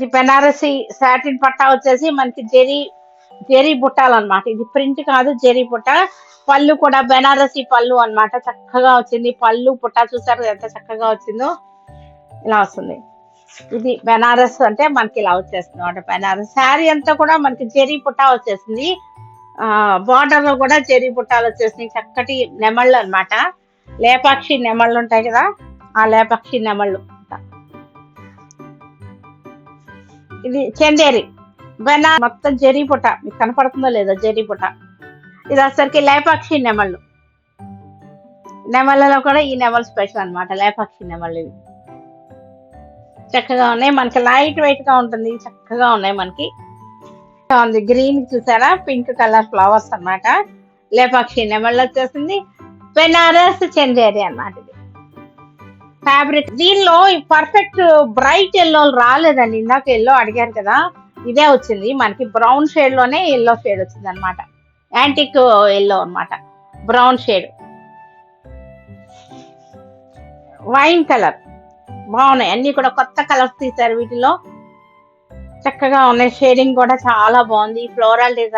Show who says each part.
Speaker 1: ఇది బెనారసి సాటిన్ పట్టా వచ్చేసి మనకి జెరీ జెరీ బుట్టాలు అనమాట. ఇది ప్రింట్ కాదు, జెరీ బుట్ట. పళ్ళు కూడా బెనారసి పళ్ళు అన్నమాట. చక్కగా వచ్చింది పళ్ళు. బుట్ట చూసారు ఎంత చక్కగా వచ్చిందో. ఇలా వస్తుంది. ఇది బెనారస్ అంటే మనకి ఇలా వచ్చేస్తుంది అనమాట. బెనారస్ శారీ అంతా కూడా మనకి జెరీ బుట్ట వచ్చేసింది. బార్డర్ లో కూడా జెరీ బుట్టాలు వచ్చేసినాయి. చక్కటి నెమళ్ళు అన్నమాట. లేపాక్షి నెమళ్ళు ఉంటాయి కదా, ఆ లేపాక్షి నెమళ్ళు. ఇది చందేరి మొత్తం జెరీ పుట్ట. మీకు కనపడుతుందో లేదో జెరీ పుట్ట. ఇది వచ్చరికి లేపాక్షి నెమళ్ళు. నెమళ్ళలో కూడా ఈ నెమల్ స్పెషల్ అన్నమాట. లేపాక్షి నెమళ్ళు ఇవి చక్కగా ఉన్నాయి. మనకి లైట్ వెయిట్ గా ఉంటుంది. చక్కగా ఉన్నాయి మనకి. ఉంది గ్రీన్ చూసారా, పింక్ కలర్ ఫ్లవర్స్ అన్నమాట. లేపాక్షి నెమళ్ళు వచ్చేసింది. బెనారస్ చందేరి అన్నమాట. ఇది ఫ్యాబ్రిక్. దీనిలో పర్ఫెక్ట్ బ్రైట్ ఎల్లో రాలేదండి. ఇందాక ఎల్లో అడిగారు కదా, ఇదే వచ్చింది మనకి. బ్రౌన్ షేడ్ లోనే ఎల్లో షేడ్ వచ్చింది అనమాట. యాంటిక్ ఎల్లో అన్నమాట. Brown shade, wine colour. బాగున్నాయి అన్ని కూడా. కొత్త కలర్స్ తీశారు వీటిలో. చక్కగా ఉన్నాయి. షేడింగ్ కూడా చాలా బాగుంది. Floral design